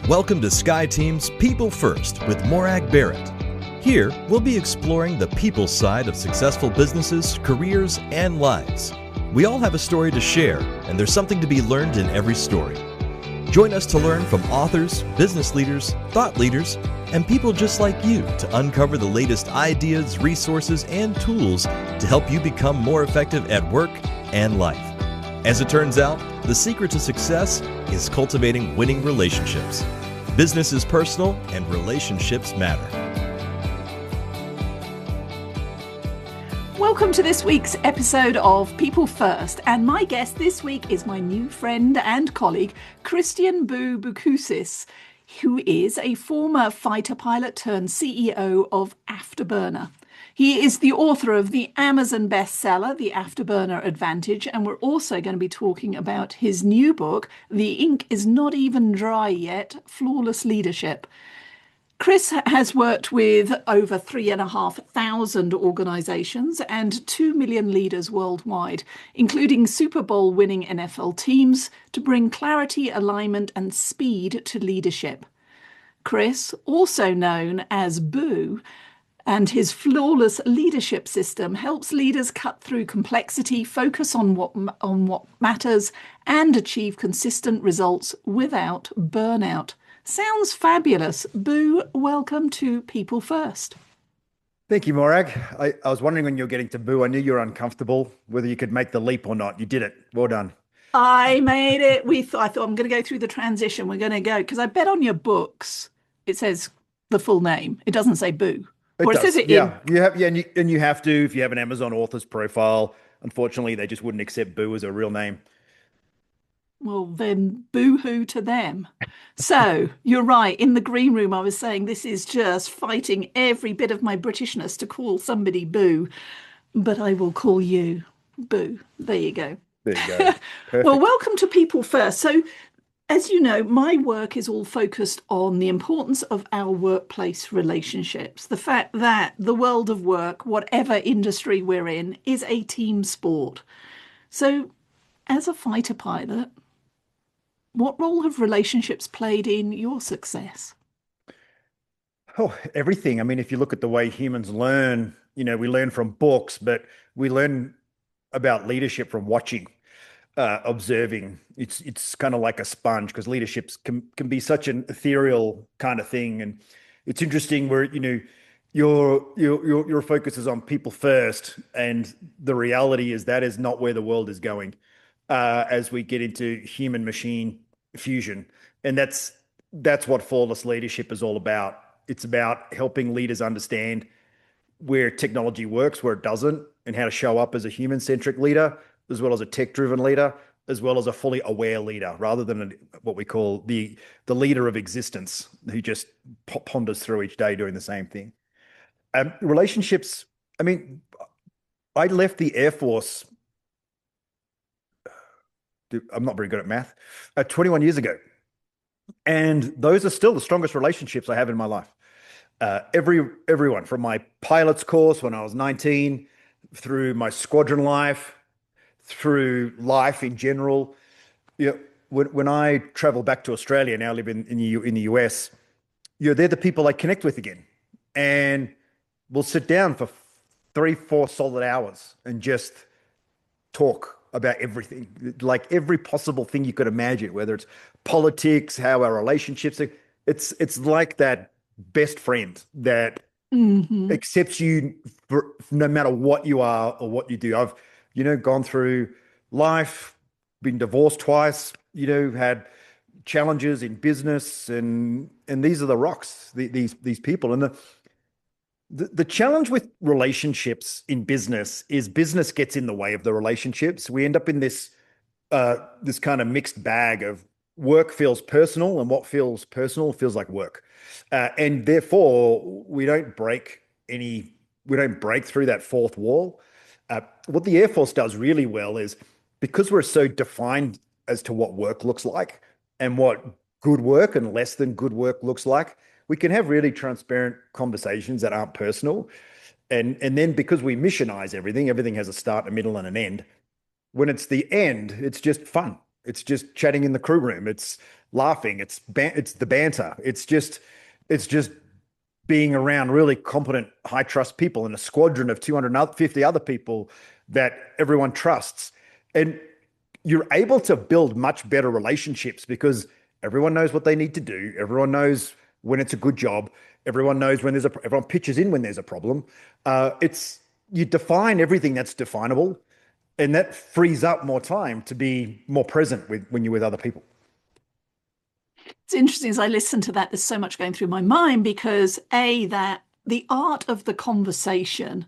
Welcome to Sky Team's People First with Morag Barrett. Here, we'll be exploring the people side of successful businesses, careers, and lives. We all have a story to share, and there's something to be learned in every story. Join us to learn from authors, business leaders, thought leaders, and people just like you to uncover the latest ideas, resources, and tools to help you become more effective at work and life. As it turns out, the secret to success is cultivating winning relationships. Business is personal and relationships matter. Welcome to this week's episode of People First, and my guest this week is my new friend and colleague, Christian Boucousis, who is a former fighter pilot turned CEO of Afterburner. He is the author of the Amazon bestseller, The Afterburner Advantage, and we're also going to be talking about his new book, The Ink is Not Even Dry Yet, Flawless Leadership. Chris has worked with over 3,500 organizations and 2 million leaders worldwide, including Super Bowl winning NFL teams, to bring clarity, alignment, and speed to leadership. Chris, also known as Boo, and his flawless leadership system helps leaders cut through complexity, focus on what matters, and achieve consistent results without burnout. Sounds fabulous. Boo, welcome to People First. Thank you, Morag. I was wondering when you were getting to Boo. I knew you were uncomfortable, whether you could make the leap or not. You did it. Well done. I made it. I thought I'm going to go through the transition. We're going to go, because I bet on your books it says the full name. It doesn't say Boo. It does. And you have to, if you have an Amazon author's profile. Unfortunately, they just wouldn't accept Boo as a real name. Well, then boo-hoo to them. So you're right. In the green room, I was saying this is just fighting every bit of my Britishness to call somebody Boo, but I will call you Boo. There you go. There you go. Perfect. Well, welcome to People First. So, as you know, my work is all focused on the importance of our workplace relationships. The fact that the world of work, whatever industry we're in, is a team sport. So, as a fighter pilot, what role have relationships played in your success? Oh, everything. I mean, if you look at the way humans learn, we learn from books, but we learn about leadership from watching, observing. It's kind of like a sponge, because leadership can be such an ethereal kind of thing. And it's interesting where, your focus is on people first. And the reality is that is not where the world is going as we get into human machine fusion. And that's what flawless leadership is all about. It's about helping leaders understand where technology works, where it doesn't, and how to show up as a human-centric leader, as well as a tech-driven leader, as well as a fully aware leader, rather than what we call the leader of existence, who just ponders through each day doing the same thing. Relationships, I mean, I left the Air Force, I'm not very good at math, 21 years ago. And those are still the strongest relationships I have in my life. Everyone from my pilot's course when I was 19, through my squadron life, through life in general. When I travel back to Australia, now live in the US, they're the people I connect with again. And we'll sit down for 3-4 solid hours and just talk about everything, like every possible thing you could imagine, whether it's politics, how our relationships are. It's like that best friend that accepts you for no matter what you are or what you do. I've gone through life, been divorced twice, had challenges in business, and these are the rocks, these people. And the challenge with relationships in business is business gets in the way of the relationships. We end up in this kind of mixed bag of work feels personal, and what feels personal feels like work. And therefore, we don't break through that fourth wall. What the Air Force does really well is, because we're so defined as to what work looks like and what good work and less than good work looks like, we can have really transparent conversations that aren't personal. And then because we missionize everything has a start, a middle, and an end. When it's the end, it's just fun. It's just chatting in the crew room. It's laughing. It's the banter. It's just being around really competent, high trust people in a squadron of 250 other people that everyone trusts. And you're able to build much better relationships because everyone knows what they need to do. Everyone knows when it's a good job. Everyone knows when everyone pitches in when there's a problem. You define everything that's definable, and that frees up more time to be more present when you're with other people. It's interesting as I listen to that, there's so much going through my mind because that the art of the conversation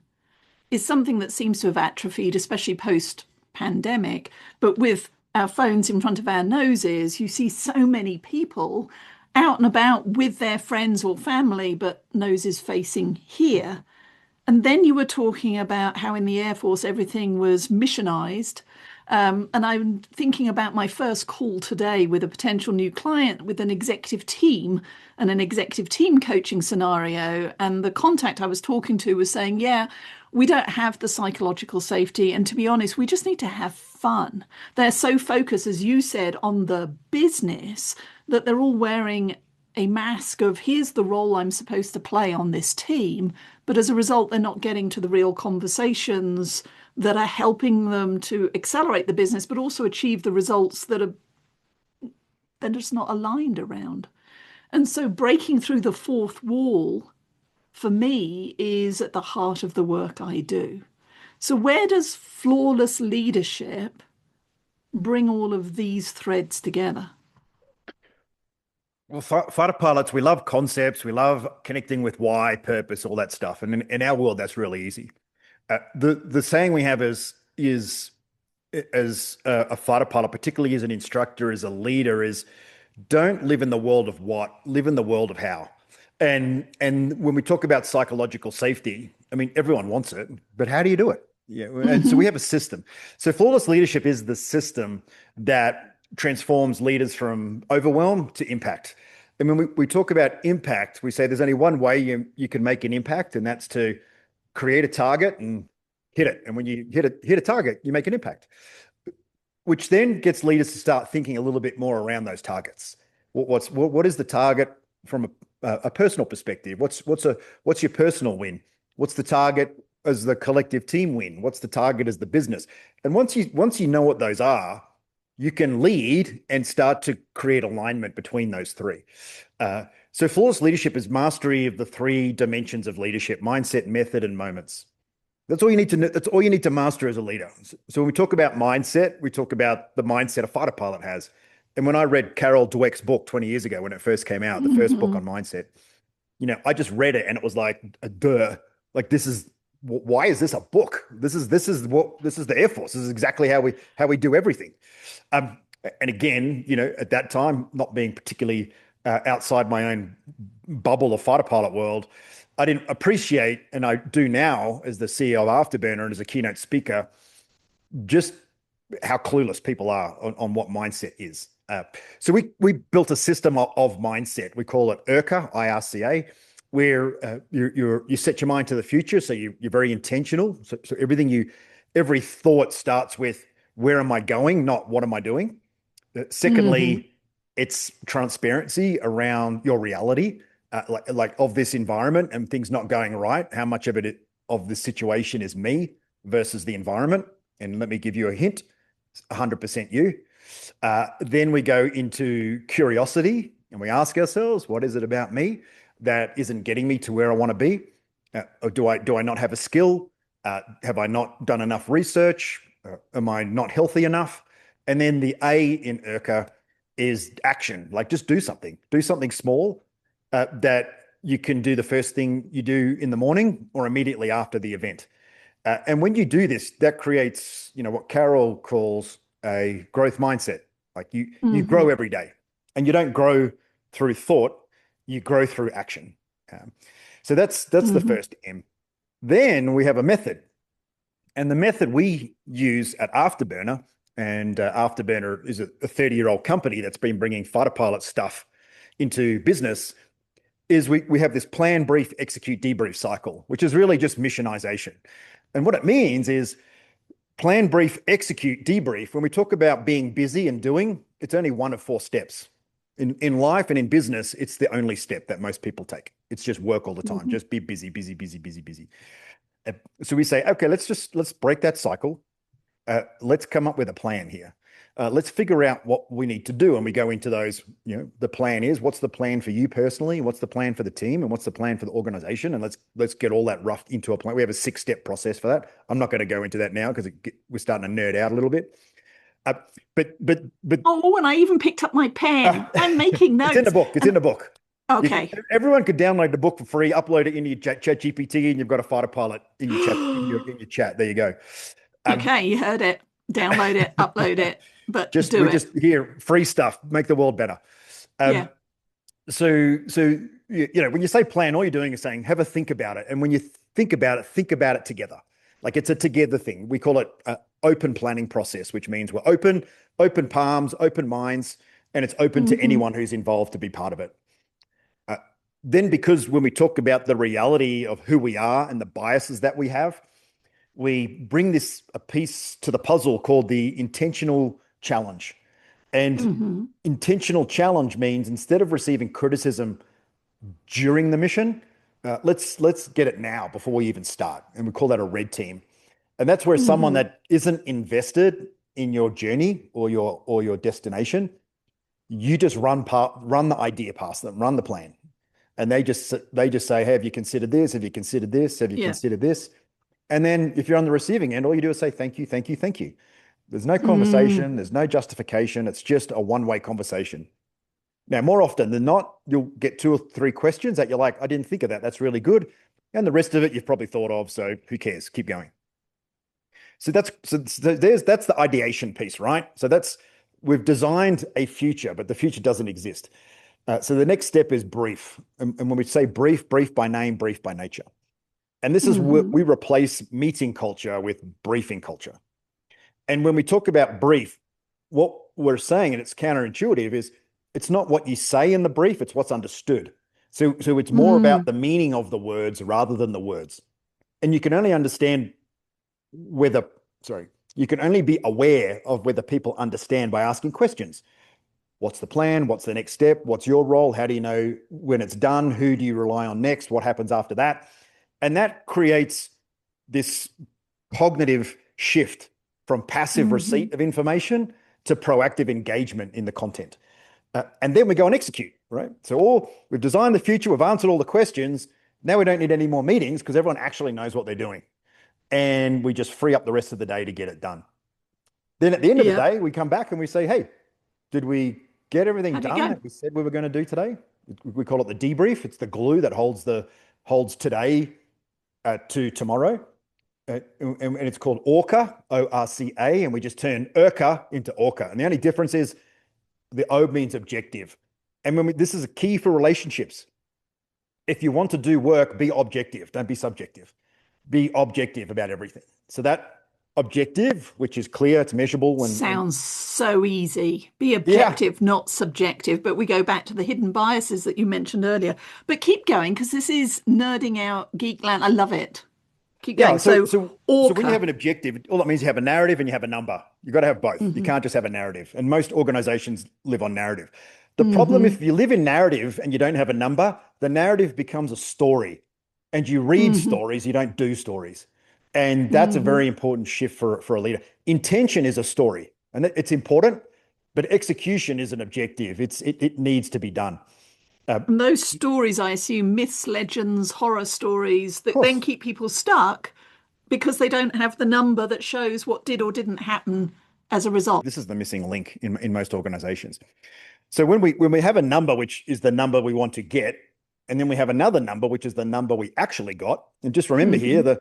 is something that seems to have atrophied, especially post pandemic. But with our phones in front of our noses, you see so many people out and about with their friends or family, but noses facing here. And then you were talking about how in the Air Force everything was missionized. And I'm thinking about my first call today with a potential new client with an executive team and an executive team coaching scenario. And the contact I was talking to was saying, yeah, we don't have the psychological safety. And to be honest, we just need to have fun. They're so focused, as you said, on the business that they're all wearing a mask of here's the role I'm supposed to play on this team. But as a result, they're not getting to the real conversations that are helping them to accelerate the business, but also achieve the results that they're just not aligned around. And so breaking through the fourth wall for me is at the heart of the work I do. So where does flawless leadership bring all of these threads together? Well, fighter pilots, we love concepts. We love connecting with why, purpose, all that stuff. And in our world, that's really easy. The saying we have is as a fighter pilot, particularly as an instructor, as a leader, is don't live in the world of what, live in the world of how. And when we talk about psychological safety, I mean, everyone wants it, but how do you do it? Yeah. And so we have a system. So flawless leadership is the system that transforms leaders from overwhelm to impact. And when we talk about impact, we say there's only one way you can make an impact, and that's to create a target and hit it. And when you hit a target, you make an impact, which then gets leaders to start thinking a little bit more around those targets. What is the target from a personal perspective? What's your personal win? What's the target as the collective team win? What's the target as the business? And once you know what those are, you can lead and start to create alignment between those three. So flawless leadership is mastery of the three dimensions of leadership: mindset, method, and moments. That's all you need to know. That's all you need to master as a leader. So when we talk about mindset, we talk about the mindset a fighter pilot has. And when I read Carol Dweck's book 20 years ago, when it first came out, the first book on mindset, I just read it and it was like, duh, like why is this a book? This is the Air Force. This is exactly how we do everything. And again, at that time, not being particularly outside my own bubble of fighter pilot world, I didn't appreciate, and I do now as the CEO of Afterburner and as a keynote speaker, just how clueless people are on what mindset is. So we built a system of mindset. We call it IRCA, IRCA, where you set your mind to the future. So you're very intentional. So every thought starts with, where am I going? Not what am I doing? Secondly, it's transparency around your reality, like of this environment and things not going right. How much of the situation is me versus the environment? And let me give you a hint: it's 100% you. Then we go into curiosity and we ask ourselves, what is it about me that isn't getting me to where I want to be? Or do I not have a skill? Have I not done enough research? Am I not healthy enough? And then the A in IRCA is action. Like, just do something small that you can do the first thing you do in the morning or immediately after the event. And when you do this, that creates, what Carol calls a growth mindset. Like you grow every day, and you don't grow through thought, you grow through action. So that's the first M. Then we have a method. And the method we use at Afterburner, and Afterburner is a 30-year-old company that's been bringing fighter pilot stuff into business, is we have this plan, brief, execute, debrief cycle, which is really just missionization. And what it means is plan, brief, execute, debrief. When we talk about being busy and doing, it's only one of 4 steps. In life and in business, it's the only step that most people take. It's just work all the time. Mm-hmm. Just be busy, busy, busy, busy, busy. So we say, okay, let's break that cycle. Let's come up with a plan here. Let's figure out what we need to do. And we go into those, the plan is, what's the plan for you personally? What's the plan for the team? And what's the plan for the organization? And let's get all that rough into a plan. We have a 6-step process for that. I'm not going to go into that now because we're starting to nerd out a little bit. But oh, and I even picked up my pen. I'm making notes. It's in the book. Okay. Everyone could download the book for free, upload it into your chat GPT, and you've got a fighter pilot in your chat. in your chat. There you go. Okay, you heard it. Download it, upload it, but just here, free stuff, make the world better. Yeah. So when you say plan, all you're doing is saying have a think about it, and when you think about it together. Like it's a together thing. We call it an open planning process, which means we're open palms, open minds, and it's open to anyone who's involved to be part of it. Then, because when we talk about the reality of who we are and the biases that we have, we bring a piece to the puzzle called the intentional challenge. And intentional challenge means instead of receiving criticism during the mission, let's get it now before we even start. And we call that a red team. And that's where someone that isn't invested in your journey or your destination, you just run the idea past them, run the plan. And they just say, hey, have you considered this? Have you considered this? Have you considered this? And then if you're on the receiving end, all you do is say, thank you, thank you, thank you. There's no conversation. There's no justification. It's just a one-way conversation. Now, more often than not, you'll get 2 or 3 questions that you're like, I didn't think of that. That's really good. And the rest of it you've probably thought of. So who cares? Keep going. So that's the ideation piece, right? So we've designed a future, but the future doesn't exist. So the next step is brief. And when we say brief by name, brief by nature. And this is where we replace meeting culture with briefing culture. And when we talk about brief, what we're saying, and it's counterintuitive, is it's not what you say in the brief, it's what's understood. So it's more about the meaning of the words rather than the words. And you can only understand you can only be aware of whether people understand by asking questions. What's the plan? What's the next step? What's your role? How do you know when it's done? Who do you rely on next? What happens after that? And that creates this cognitive shift from passive receipt of information to proactive engagement in the content. And then we go and execute, right? So we've designed the future, we've answered all the questions. Now we don't need any more meetings because everyone actually knows what they're doing. And we just free up the rest of the day to get it done. Then at the end of the day, we come back and we say, hey, did we get everything done that we said we were going to do today? We call it the debrief. It's the glue that holds today to tomorrow. And it's called ORCA, O-R-C-A, and we just turn IRCA into ORCA. And the only difference is the O means objective. And this is a key for relationships. If you want to do work, be objective. Don't be subjective. Be objective about everything. So that objective, which is clear, it's measurable. Sounds so easy. Be objective, not subjective. But we go back to the hidden biases that you mentioned earlier. But keep going, because this is nerding out Geekland. I love it. Keep going. So when you have an objective, all that means you have a narrative and you have a number. You've got to have both. You can't just have a narrative. And most organizations live on narrative. The problem, if you live in narrative and you don't have a number, the narrative becomes a story. And you read stories, you don't do stories. And that's a very important shift for a leader. Intention is a story, and it's important, but execution is an objective. It needs to be done. And those stories, I assume, myths, legends, horror stories that then keep people stuck because they don't have the number that shows what did or didn't happen as a result. This is the missing link in most organizations. So when we have a number, which is the number we want to get, and then we have another number, which is the number we actually got. And just remember here,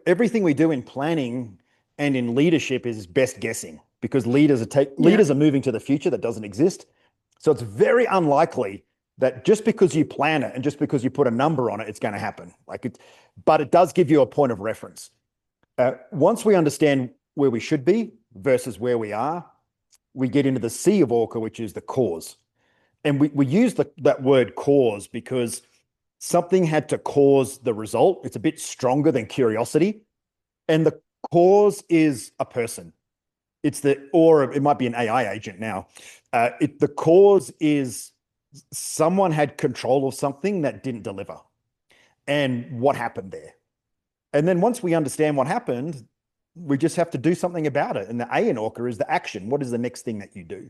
everything we do in planning and in leadership is best guessing, because leaders are moving to the future that doesn't exist. So it's very unlikely that just because you plan it and just because you put a number on it, it's going to happen. But it does give you a point of reference. Once we understand where we should be versus where we are, we get into the C of ORCA, which is the cause. And we use that word cause because something had to cause the result. It's a bit stronger than curiosity. And Cause is a person. Or it might be an AI agent now. The cause is someone had control of something that didn't deliver, and what happened there. And then once we understand what happened, we just have to do something about it. And the A in Orca is the action. What is the next thing that you do?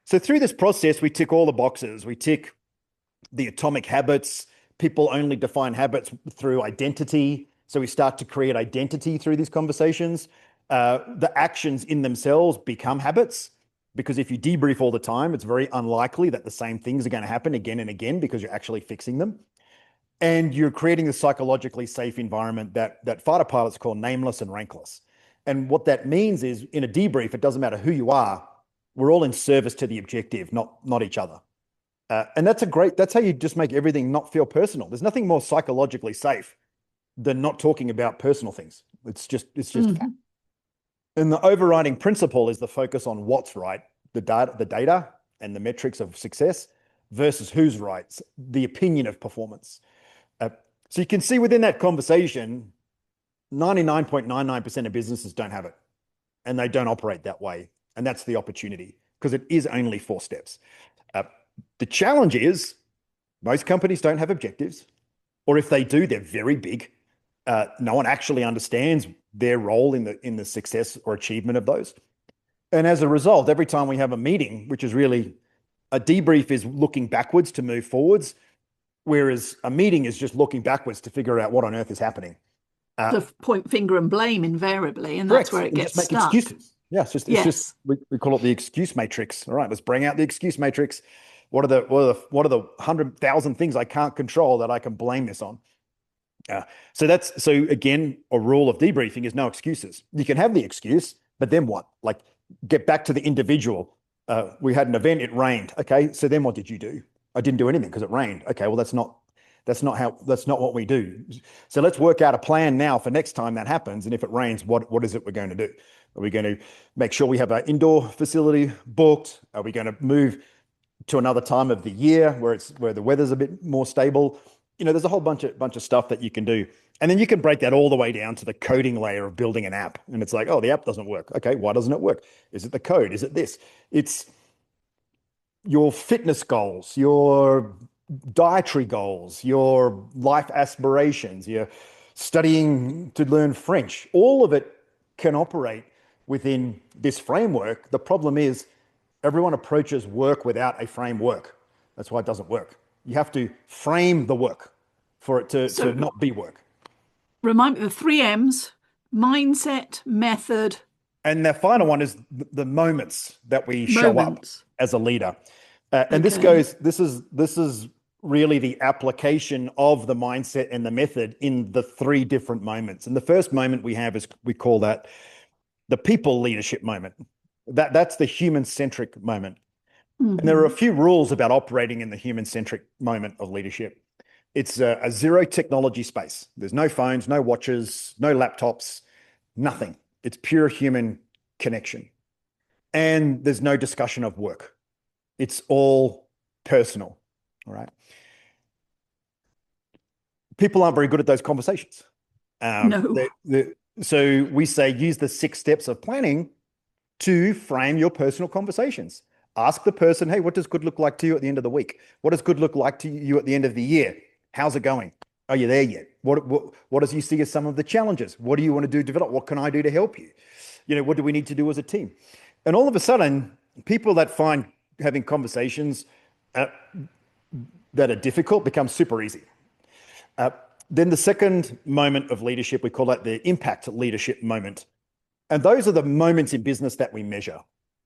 So through this process, we tick all the boxes. We tick the atomic habits. People only define habits through identity. So we start to create identity through these conversations. The actions in themselves become habits, because if you debrief all the time, it's very unlikely that the same things are going to happen again and again, because you're actually fixing them. And you're creating a psychologically safe environment that fighter pilots call nameless and rankless. And what that means is, in a debrief, it doesn't matter who you are. We're all in service to the objective, not each other. And that's how you just make everything not feel personal. There's nothing more psychologically safe than not talking about personal things. It's just fact. And the overriding principle is the focus on what's right, the data and the metrics of success, versus who's right, the opinion of performance. So you can see within that conversation, 99.99% of businesses don't have it, and they don't operate that way. And that's the opportunity, because it is only 4 steps. The challenge is most companies don't have objectives, or if they do, they're very big. No one actually understands their role in the success or achievement of those. And as a result, every time we have a meeting, which is really a debrief, is looking backwards to move forwards, whereas a meeting is just looking backwards to figure out what on earth is happening. To point finger and blame invariably, and that's where it gets just make stuck. Excuses. Yeah, it's just we call it the excuse matrix. All right, let's bring out the excuse matrix. What are the 100,000 things I can't control that I can blame this on? So again, a rule of debriefing is no excuses. You can have the excuse, but then what? Like, get back to the individual. We had an event, it rained. Okay, so then what did you do? I didn't do anything because it rained. Okay, well, that's not what we do. So let's work out a plan now for next time that happens. And if it rains, what is it we're going to do? Are we going to make sure we have our indoor facility booked? Are we going to move to another time of the year where the weather's a bit more stable? There's a whole bunch of stuff that you can do. And then you can break that all the way down to the coding layer of building an app. And it's like, oh, the app doesn't work. Okay, why doesn't it work? Is it the code? Is it this? It's your fitness goals, your dietary goals, your life aspirations, your studying to learn French. All of it can operate within this framework. The problem is everyone approaches work without a framework. That's why it doesn't work. You have to frame the work for it to not be work. Remind me, the 3 M's: mindset, method. And the final one is the moments that we show up as a leader. And this is really the application of the mindset and the method in the 3 different moments. And the first moment we have we call that the people leadership moment. That's the human-centric moment. Mm-hmm. And there are a few rules about operating in the human-centric moment of leadership. It's a zero technology space. There's no phones, no watches, no laptops, nothing. It's pure human connection. And there's no discussion of work. It's all personal, all right? People aren't very good at those conversations. No. So we say use the 6 steps of planning to frame your personal conversations. Ask the person, hey, what does good look like to you at the end of the week? What does good look like to you at the end of the year? How's it going? Are you there yet? What does you see as some of the challenges? What do you want to do to develop? What can I do to help you? What do we need to do as a team? And all of a sudden, people that find having conversations that are difficult becomes super easy. Then the second moment of leadership, we call that the impact leadership moment. And those are the moments in business that we measure.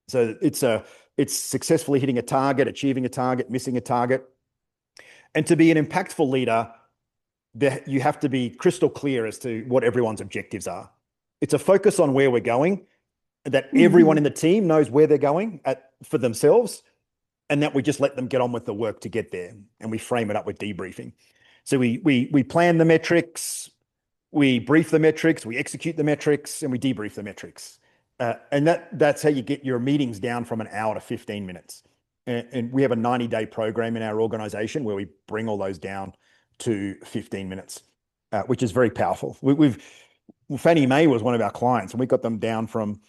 So it's successfully hitting a target, achieving a target, missing a target. And to be an impactful leader, you have to be crystal clear as to what everyone's objectives are. It's a focus on where we're going, that everyone in the team knows where they're going for themselves, and that we just let them get on with the work to get there. And we frame it up with debriefing. So we plan the metrics, we brief the metrics, we execute the metrics, and we debrief the metrics. And that's how you get your meetings down from an hour to 15 minutes. And we have a 90-day program in our organization where we bring all those down to 15 minutes, which is very powerful. Fannie Mae was one of our clients, and we got them down from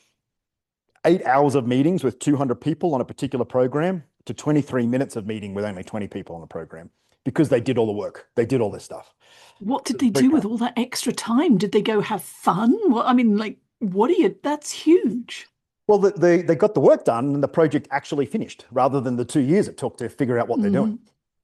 8 hours of meetings with 200 people on a particular program to 23 minutes of meeting with only 20 people on the program because they did all the work. They did all this stuff. What did So it's they very do with powerful. all that extra time? Did they go have fun? Well, I mean, like, what are you? That's huge. Well, they got the work done and the project actually finished rather than the 2 years it took to figure out what they're doing.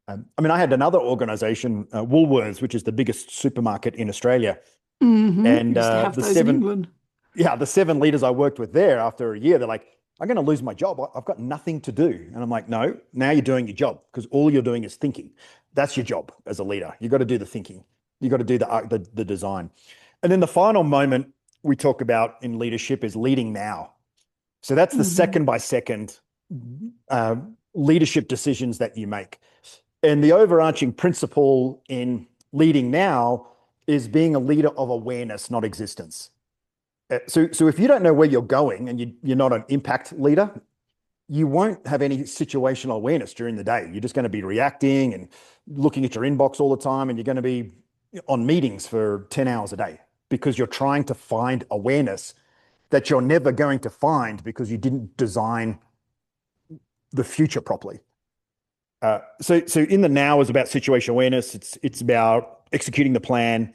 Mm, I mean, I had another organization, Woolworths, which is the biggest supermarket in Australia. And Used to have the those in seven, England. yeah, the seven leaders I worked with there after a year, they're like, I'm going to lose my job. I've got nothing to do. And I'm like, no, now you're doing your job because all you're doing is thinking. That's your job as a leader. You got to do the thinking. You got to do the design. And then the final moment we talk about in leadership is leading now. So that's the Hmm. second by second uh, leadership decisions that you make. And the overarching principle in leading now is being a leader of awareness, not existence. So if you don't know where you're going and you're not an impact leader, you won't have any situational awareness during the day. You're just going to be reacting and looking at your inbox all the time, and you're going to be on meetings for 10 hours a day because you're trying to find awareness that you're never going to find because you didn't design the future properly. So in the now is about situation awareness. It's about executing the plan,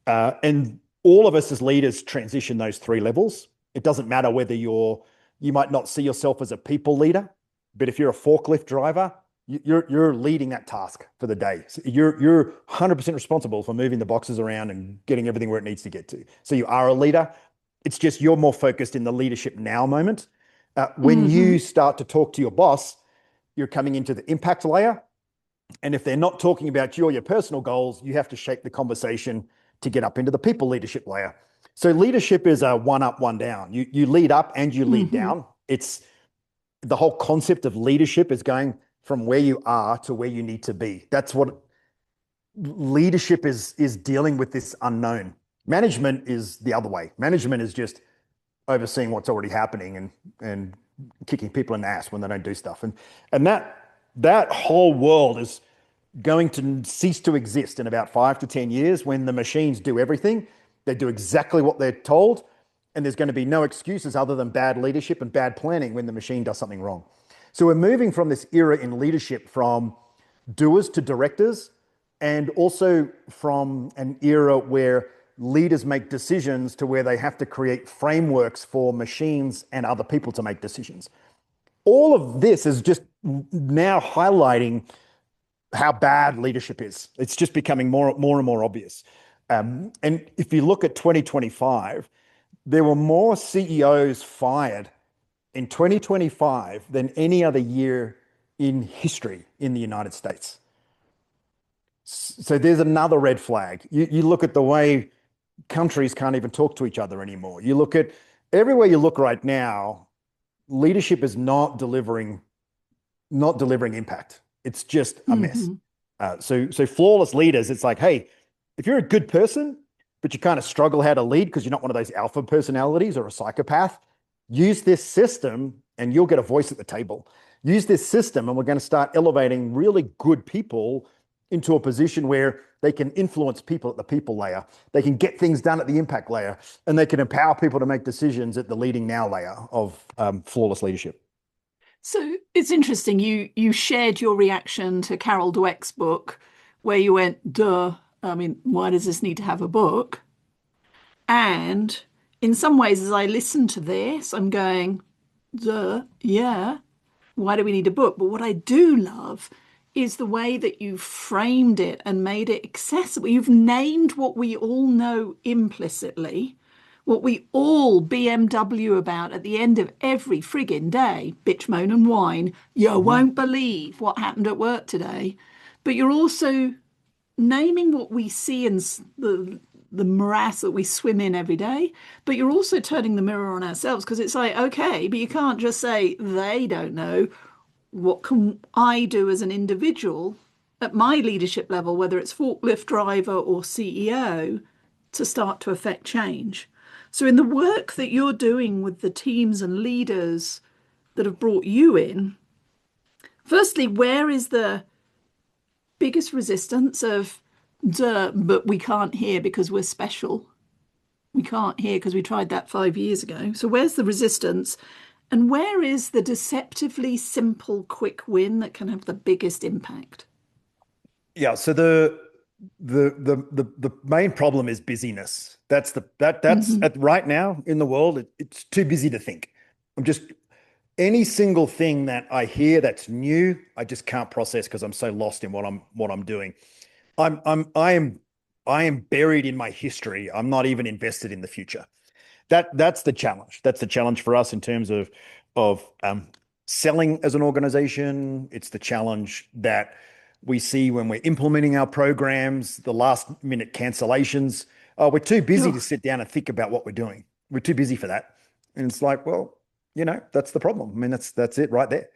and all of us as leaders transition those three levels. It doesn't matter whether you might not see yourself as a people leader, but if you're a forklift driver, you're leading that task for the day. So you're 100% responsible for moving the boxes around and getting everything where it needs to get to. So you are a leader. It's just you're more focused in the leadership now moment. When you Hmm. start to talk to your boss, you're coming into the impact layer. And if they're not talking about you or your personal goals, you have to shape the conversation to get up into the people leadership layer. So leadership is a one up, one down. You lead up and you lead Hmm. down. It's the whole concept of leadership is going from where you are to where you need to be. That's what leadership is dealing with, this unknown. Management is the other way. Management is just overseeing what's already happening and kicking people in the ass when they don't do stuff. And that whole world is going to cease to exist in about 5 to 10 years when the machines do everything. They do exactly what they're told, and there's going to be no excuses other than bad leadership and bad planning when the machine does something wrong. So we're moving from this era in leadership from doers to directors, and also from an era where leaders make decisions to where they have to create frameworks for machines and other people to make decisions. All of this is just now highlighting how bad leadership is. It's just becoming more and more obvious. And if you look at 2025, there were more CEOs fired in 2025 than any other year in history in the United States. So there's another red flag. You look at the way countries can't even talk to each other anymore. You look at everywhere you look right now, leadership is not delivering impact. It's just a mess. Hmm. So flawless leaders, it's like, hey, if you're a good person, but you kind of struggle how to lead because you're not one of those alpha personalities or a psychopath, use this system and you'll get a voice at the table. Use this system and we're going to start elevating really good people into a position where they can influence people at the people layer. They can get things done at the impact layer, and they can empower people to make decisions at the leading now layer of flawless leadership. So it's interesting. You shared your reaction to Carol Dweck's book, where you went, "Duh! I mean, why does this need to have a book?" And in some ways, as I listen to this, I'm going, "Duh! Yeah. Why do we need a book?" But what I do love is the way that you framed it and made it accessible. You've named what we all know implicitly, what we all BMW about at the end of every friggin' day, bitch, moan, and whine. You Mhm. won't believe what happened at work today. But you're also naming what we see in the morass that we swim in every day, but you're also turning the mirror on ourselves because it's like, okay, but you can't just say they don't know. What can I do as an individual at my leadership level, whether it's forklift driver or CEO, to start to affect change? So, in the work that you're doing with the teams and leaders that have brought you in, firstly, where is the biggest resistance of, duh, but we can't hear because we're special? We can't hear because we tried that 5 years ago. So where's the resistance? And where is the deceptively simple quick win that can have the biggest impact? Yeah. So the main problem is busyness. That's Hmm. at right now in the world, it's too busy to think. I'm just any single thing that I hear that's new, I just can't process because I'm so lost in what I'm doing. I'm I'm I am I am buried in my history. I'm not even invested in the future. That's the challenge. That's the challenge for us in terms of selling as an organization. It's the challenge that we see when we're implementing our programs, the last minute cancellations. Oh, we're too busy to Oh, sit down and think about what we're doing. We're too busy for that. And it's like, well, that's the problem. I mean, that's it right there.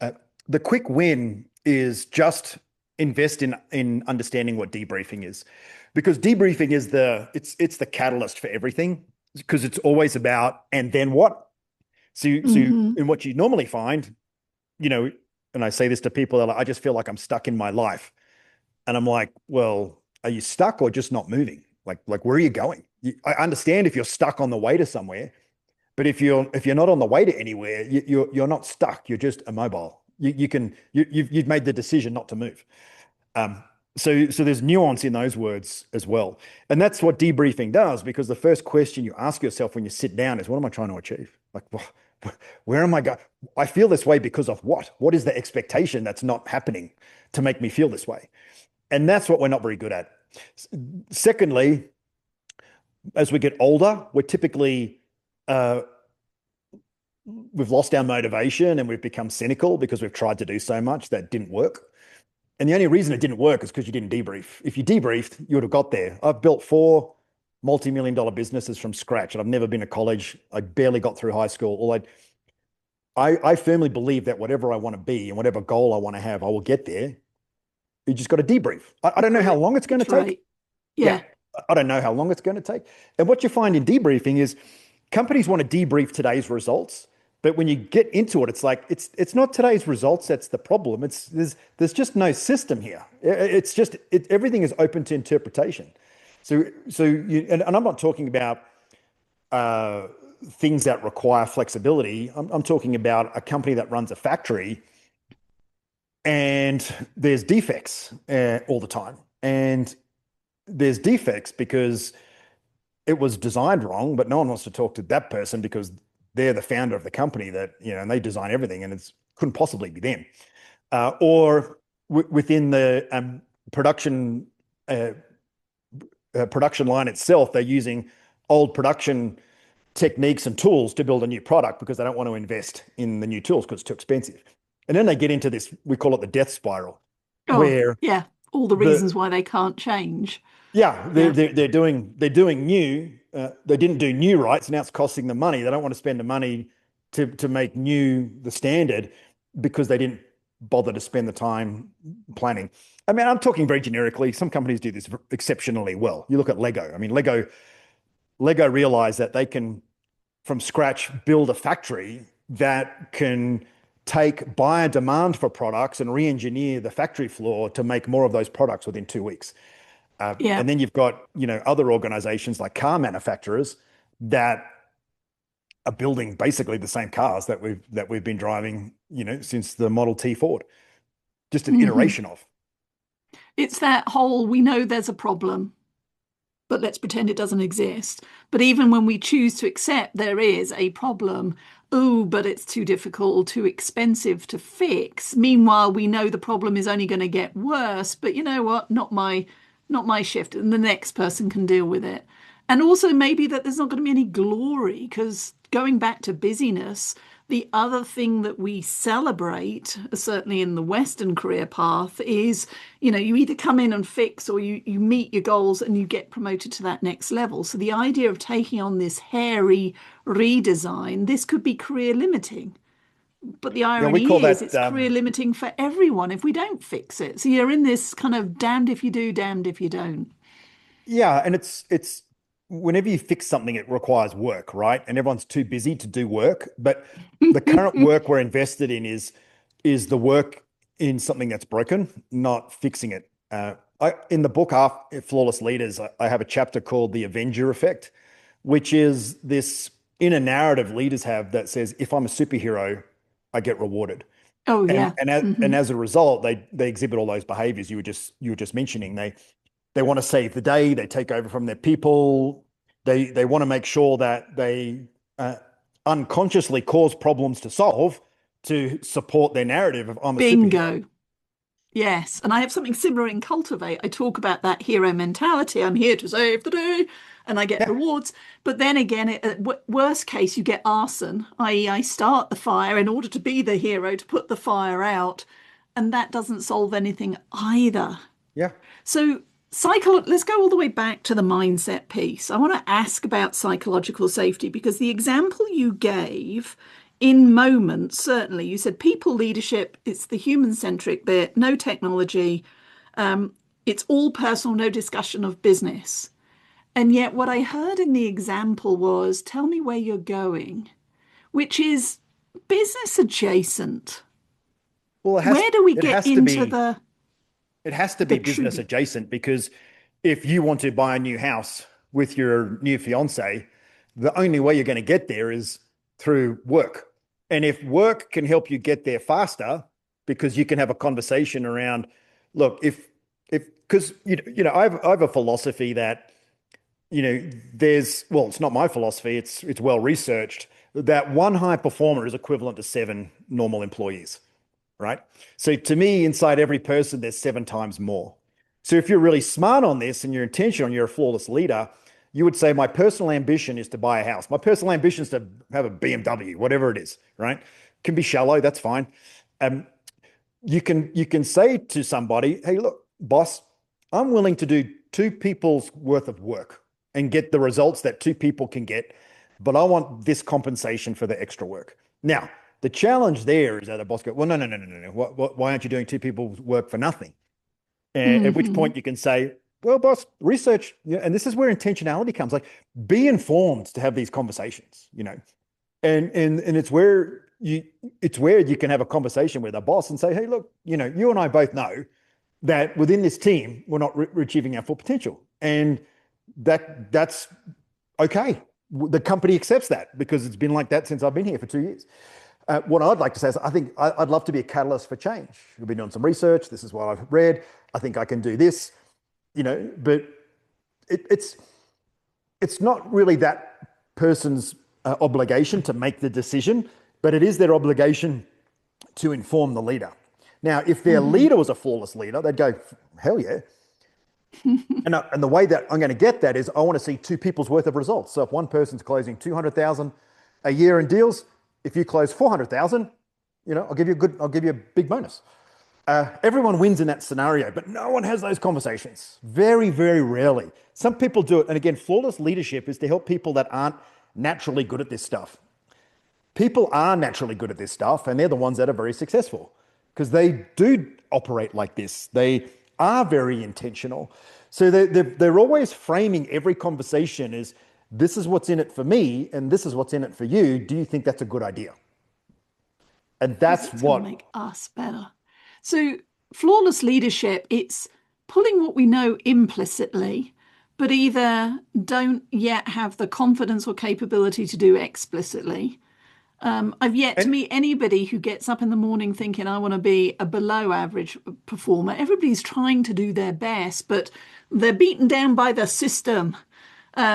Uh, the quick win is just invest in understanding what debriefing is, because debriefing is it's the catalyst for everything, because it's always about and then what. So hmm. in what you normally find, you know, and I say this to people, they're like, I just feel like I'm stuck in my life, and I'm like, well, are you stuck or just not moving? Like where are you going? I understand if you're stuck on the way to somewhere, but if you're not on the way to anywhere, you're not stuck. You're just immobile. You've made the decision not to move. Um, so there's nuance in those words as well, and that's what debriefing does. Because the first question you ask yourself when you sit down is, what am I trying to achieve? Like, where am I going? I feel this way because of what? What is the expectation that's not happening to make me feel this way? And that's what we're not very good at. Secondly, as we get older, we're typically uh, we've lost our motivation and we've become cynical because we've tried to do so much that didn't work. And the only reason it didn't work is because you didn't debrief. If you debriefed, you would have got there. I've built 4 multi-million-dollar businesses from scratch, and I've never been to college. I barely got through high school. I firmly believe that whatever I want to be and whatever goal I want to have, I will get there. You just got to debrief. I don't know how Great. long it's going to take. Iterate. Yeah, Yeah. I don't know how long it's going to take. And what you find in debriefing is companies want to debrief today's results, but when you get into it, it's like it's not today's results that's the problem. It's there's just no system here. It's just everything is open to interpretation. And I'm not talking about uh, things that require flexibility. I'm talking about a company that runs a factory and there's defects all the time, and there's defects because it was designed wrong, but no one wants to talk to that person because they're the founder of the company and they design everything, and it couldn't possibly be them. Or within the production uh, production line itself, they're using old production techniques and tools to build a new product because they don't want to invest in the new tools because it's too expensive. And then they get into this, we call it the death spiral, Oh, where yeah. All the the reasons why they can't change. yeah, Yeah. they're doing new. They didn't do new right, so now it's costing them money. They don't want to spend the money to make new the standard because they didn't bother to spend the time planning. I mean, I'm talking very generically. Some companies do this exceptionally well. You look at Lego. I mean, Lego realized that they can from scratch build a factory that can take buyer demand for products and re-engineer the factory floor to make more of those products within 2 weeks. Yeah. And then you've got, other organizations like car manufacturers that are building basically the same cars that we've been driving, since the Model T Ford, just an Hmm. iteration of. It's that whole we know there's a problem, but let's pretend it doesn't exist. But even when we choose to accept there is a problem, oh, but it's too difficult, too expensive to fix. Meanwhile, we know the problem is only going to get worse, but you know what? Not my shift, and the next person can deal with it. And also maybe that there's not going to be any glory because going back to busyness, the other thing that we celebrate, certainly in the Western career path, is you either come in and fix or you meet your goals and you get promoted to that next level. So the idea of taking on this hairy redesign, this could be career limiting. But the We call irony is that it's career limiting for everyone if we don't fix it. So you're in this kind of damned if you do, damned if you don't. yeah, and it's whenever you fix something, it requires work, right? And everyone's too busy to do work. But the current work we're invested in is the work in something that's broken, not fixing it. In the book Flawless Leaders, I have a chapter called The Avenger Effect, which is this inner narrative leaders have that says, if I'm a superhero, I get rewarded. Oh, And yeah. and as a result, they exhibit all those behaviors you were just mentioning. They want to save the day, they take over from their people, they want to make sure that they unconsciously cause problems to solve to support their narrative of I'm a superhero. Bingo. Yes, and I have something similar in Cultivate. I talk about that hero mentality. I'm here to save the day, and I get Yeah, rewards. But then again, worst case, you get arson, i.e., I start the fire in order to be the hero to put the fire out, and that doesn't solve anything either. yeah. So, let's go all the way back to the mindset piece. I want to ask about psychological safety because the example you gave in moments, certainly, you said people leadership, it's the human centric bit, no technology, it's all personal, no discussion of business. And yet, what I heard in the example was tell me where you're going, which is business adjacent. Well, Where do we it get has to into be it has to the be business true? adjacent because if you want to buy a new house with your new fiance, the only way you're going to get there is through work. And if work can help you get there faster, because you can have a conversation around, look, if because I have a philosophy that well, it's not my philosophy, it's well researched that one high performer is equivalent to seven normal employees, right? So to me, inside every person, there's seven times more. So if you're really smart on this and you're intentional and you're a flawless leader, you would say, my personal ambition is to buy a house. My personal ambition is to have a BMW, whatever it is, right? Can be shallow, that's fine. Um, you can say to somebody, hey, look, boss, I'm willing to do two people's worth of work and get the results that two people can get, but I want this compensation for the extra work. Now, the challenge there is that the boss goes, well, no, no, no, no, no, no. Why aren't you doing two people's work for nothing? And at which Hmm. point you can say, well, boss, research, yeah, and this is where intentionality comes. Like, be informed to have these conversations, and it's where you can have a conversation with a boss and say, hey, look, you and I both know that within this team we're not achieving our full potential, and that's okay. The company accepts that because it's been like that since I've been here for 2 years. What I'd like to say is I think I'd love to be a catalyst for change. We've been doing some research. This is what I've read. I think I can do this, but it's not really that person's obligation to make the decision, but it is their obligation to inform the leader. Now, if their Hmm. leader was a flawless leader, they'd go, hell yeah. And the way that I'm going to get that is I want to see two people's worth of results. So if one person's closing 200,000 a year in deals, if you close 400,000, I'll give you a big bonus. Everyone wins in that scenario, but no one has those conversations. Very, very rarely. Some people do it. And again, flawless leadership is to help people that aren't naturally good at this stuff. People are naturally good at this stuff, and they're the ones that are very successful because they do operate like this. They are very intentional. So they're always framing every conversation as this is what's in it for me, and this is what's in it for you. Do you think that's a good idea? And Because that's it's going to what make us better. So, flawless leadership, it's pulling what we know implicitly, but either don't yet have the confidence or capability to do explicitly. I've yet to and meet anybody who gets up in the morning thinking, I want to be a below average performer. Everybody's trying to do their best, but they're beaten down by the system,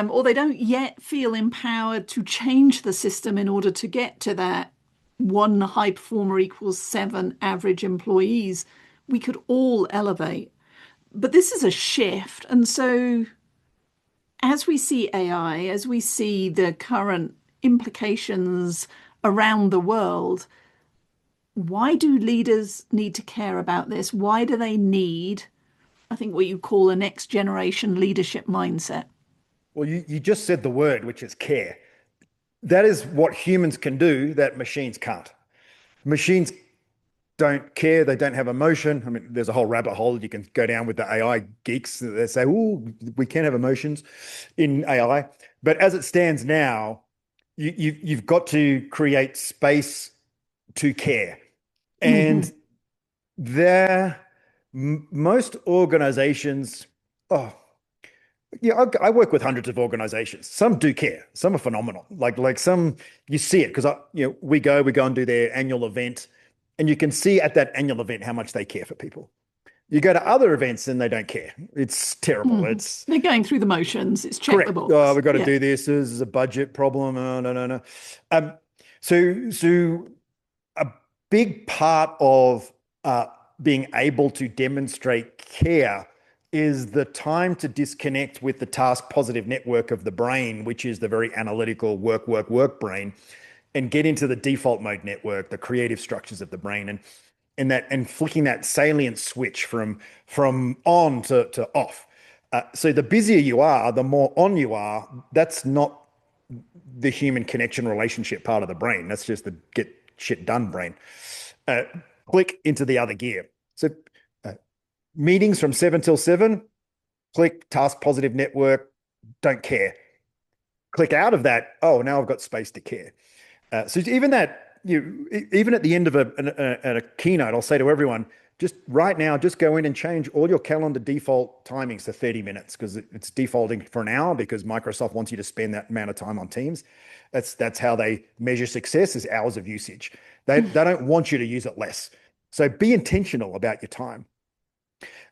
or they don't yet feel empowered to change the system in order to get to that one high performer equals seven average employees. We could all elevate. But this is a shift. And so, as we see AI, as we see the current implications around the world, why do leaders need to care about this? Why do they need, I think, what you call a next generation leadership mindset? well, you just said the word, which is care. That is what humans can do that machines can't. Machines don't care. They don't have emotion. I mean, there's a whole rabbit hole you can go down with the AI geeks that say, "Oh, we can have emotions in AI." But as it stands now, you've got to create space to care, Hmm. and there most organizations, oh, Yeah, I work with hundreds of organizations. Some do care. Some are phenomenal. Like some, you see it because we go and do their annual event, and you can see at that annual event how much they care for people. You go to other events and they don't care. It's terrible. Mhm. It's They're going through the motions. It's check the correct. Oh, box. we've got to Yeah. do this. This is a budget problem. Oh, no, no, no. Um, so a big part of being able to demonstrate care is the time to disconnect with the task positive network of the brain, which is the very analytical work, work, work brain, and get into the default mode network, the creative structures of the brain, and flicking that salient switch from on to off. So the busier you are, the more on you are. That's not the human connection relationship part of the brain. That's just the get shit done brain. Uh, Click into the other gear. So uh, meetings from 7 till 7, click task positive network, don't care. Click out of that. Oh, now I've got space to care. So even that, even at the end of a keynote, I'll say to everyone, just right now, just go in and change all your calendar default timings to 30 minutes because it's defaulting for an hour because Microsoft wants you to spend that amount of time on Teams. That's how they measure success is hours of usage. They don't want you to use it less. So be intentional about your time.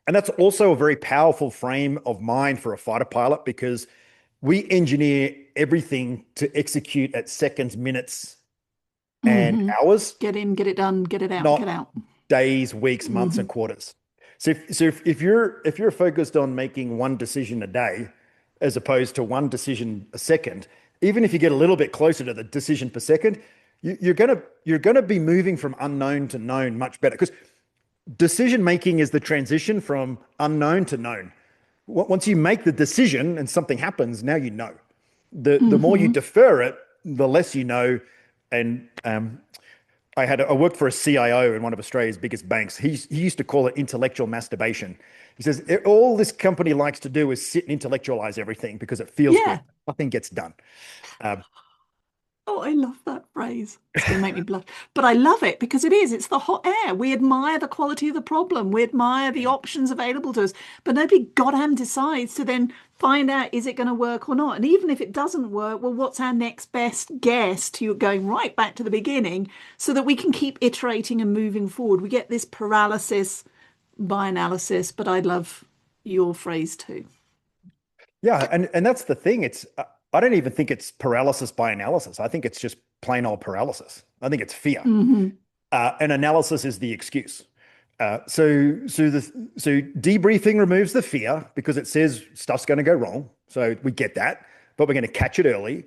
And that's also a very powerful frame of mind for a fighter pilot because we engineer everything to execute at seconds, minutes, and Hmm. hours, Get in, get it done, get it out, get not out. days, weeks, months, Hmm. and quarters. So if you're focused on making one decision a day as opposed to one decision a second, even if you get a little bit closer to the decision per second, you're gonna be moving from unknown to known much better because decision making is the transition from unknown to known. Once you make the decision and something happens, now you know. The more you Hmm. defer it, the less you know. And I worked for a CIO in one of Australia's biggest banks. He used to call it intellectual masturbation. He says all this company likes to do is sit and intellectualize everything because it feels good. Yeah. Nothing gets done. Uh, Oh, I love that phrase. It's going to make me blush. But I love it because it is. It's the hot air. We admire the quality of the problem. We admire the options available to us. But nobody goddamn decides to then find out is it going to work or not. And even if it doesn't work, well, what's our next best guess to going right back to the beginning so that we can keep iterating and moving forward? We get this paralysis by analysis, but I love your phrase too. yeah, and that's the thing. I don't even think it's paralysis by analysis. I think it's just plain old paralysis. I think it's fear. Hmm. And analysis is the excuse. So debriefing removes the fear because it says stuff's going to go wrong. So we get that, but we're going to catch it early.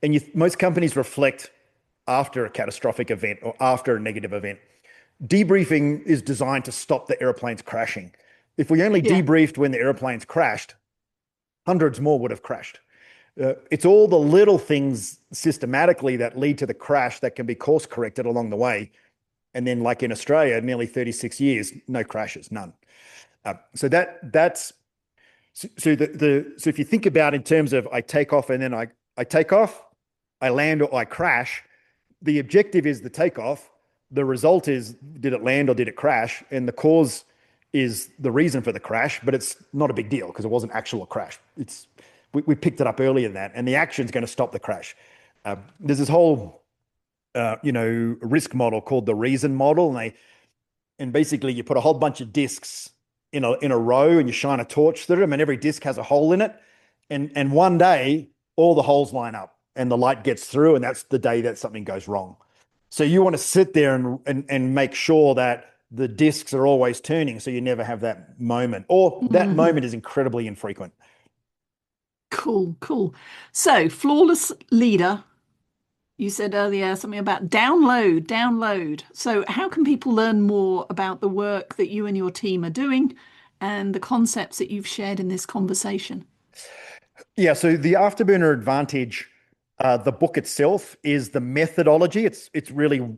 And most companies reflect after a catastrophic event or after a negative event. Debriefing is designed to stop the airplanes crashing. If we only Yeah. debriefed when the airplanes crashed, hundreds more would have crashed. It's all the little things systematically that lead to the crash that can be course corrected along the way. And then, like in Australia, nearly 36 years, no crashes, none. So if you think about in terms of I take off and then I take off, I land or I crash, the objective is the takeoff. The result is did it land or did it crash? And the cause is the reason for the crash, but it's not a big deal because it wasn't actual crash. We picked it up earlier than that, and the action is going to stop the crash. There's this whole risk model called the reason model, and basically you put a whole bunch of discs in a row and you shine a torch through them, and every disc has a hole in it, and one day all the holes line up and the light gets through, and that's the day that something goes wrong. So you want to sit there and make sure that the discs are always turning, so you never have that moment, or that Hmm. moment is incredibly infrequent. Cool, cool. So, flawless leader. You said earlier something about download, download. So, how can people learn more about the work that you and your team are doing and the concepts that you've shared in this conversation? Yeah, so the Afterburner Advantage, the book itself is the methodology. It's really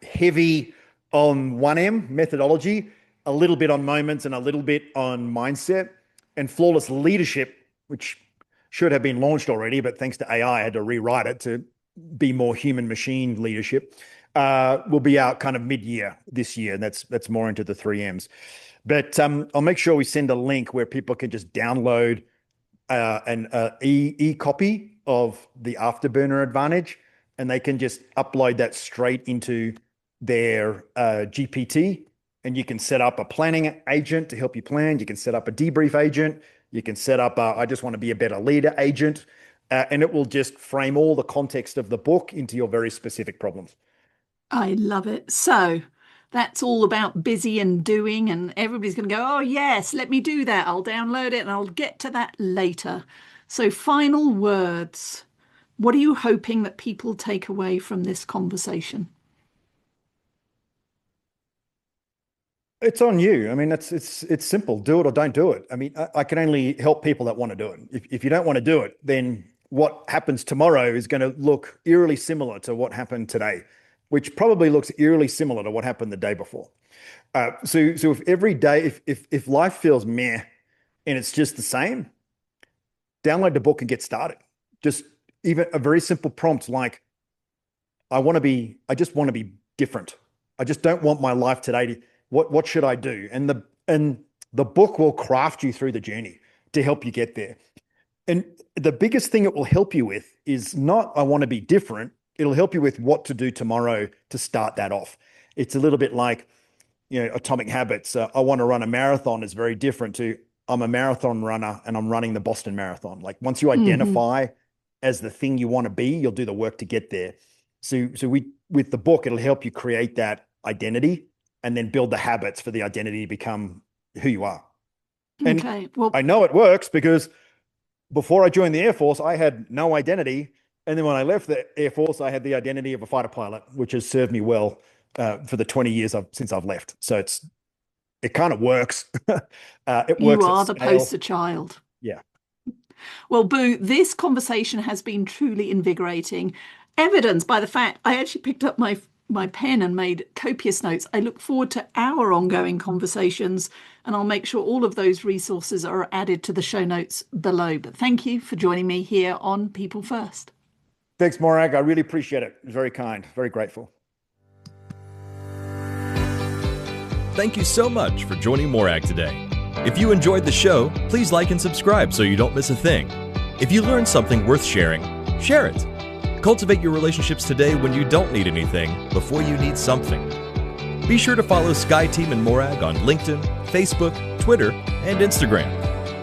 heavy on 1M methodology, a little bit on moments and a little bit on mindset. And Flawless Leadership, which should have been launched already, but thanks to AI, I had to rewrite it to be more human machine leadership, will be out kind of mid-year this year. And that's more into the 3 M's. But I'll make sure we send a link where people can just download an e-copy of the Afterburner Advantage, and they can just upload that straight into their GPT, and you can set up a planning agent to help you plan. You can set up a debrief agent. You can set up a I just want to be a better leader agent, and it will just frame all the context of the book into your very specific problems. I love it. So that's all about busy and doing, and everybody's going to go, oh, yes, let me do that. I'll download it and I'll get to that later. So, final words. What are you hoping that people take away from this conversation? It's on you. I mean, it's simple. Do it or don't do it. I mean, I can only help people that want to do it. If you don't want to do it, then what happens tomorrow is going to look eerily similar to what happened today, which probably looks eerily similar to what happened the day before. So if every day, if life feels meh and it's just the same, download the book and get started. Just even a very simple prompt like, I just want to be different. I just don't want my life today to, what should I do? And the book will craft you through the journey to help you get there. And the biggest thing it will help you with is not, I want to be different. It'll help you with what to do tomorrow to start that off. It's a little bit like, Atomic Habits. I want to run a marathon is very different to, I'm a marathon runner and I'm running the Boston Marathon. Like once you identify as the thing you want to be, you'll do the work to get there. So with the book, it'll help you create that identity and then build the habits for the identity to become who you are. And okay, well, I know it works because before I joined the Air Force, I had no identity. And then when I left the Air Force, I had the identity of a fighter pilot, which has served me well for the 20 years since I've left. So it kind of works. It works. You are the poster child. Yeah. Well, Boo, this conversation has been truly invigorating, evidenced by the fact I actually picked up my pen and made copious notes. I look forward to our ongoing conversations, and I'll make sure all of those resources are added to the show notes below. But thank you for joining me here on People First. Thanks, Morag. I really appreciate it. It was very kind, very grateful. Thank you so much for joining Morag today. If you enjoyed the show, please like and subscribe so you don't miss a thing. If you learned something worth sharing, share it. Cultivate your relationships today when you don't need anything before you need something. Be sure to follow Sky Team and Morag on LinkedIn, Facebook, Twitter, and Instagram.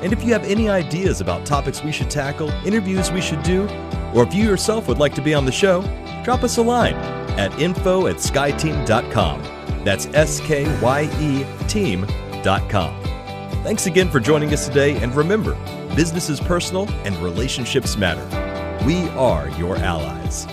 And if you have any ideas about topics we should tackle, interviews we should do, or if you yourself would like to be on the show, drop us a line at info@skyteam.com. That's SKYE team.com. Thanks again for joining us today, and remember, business is personal and relationships matter. We are your allies.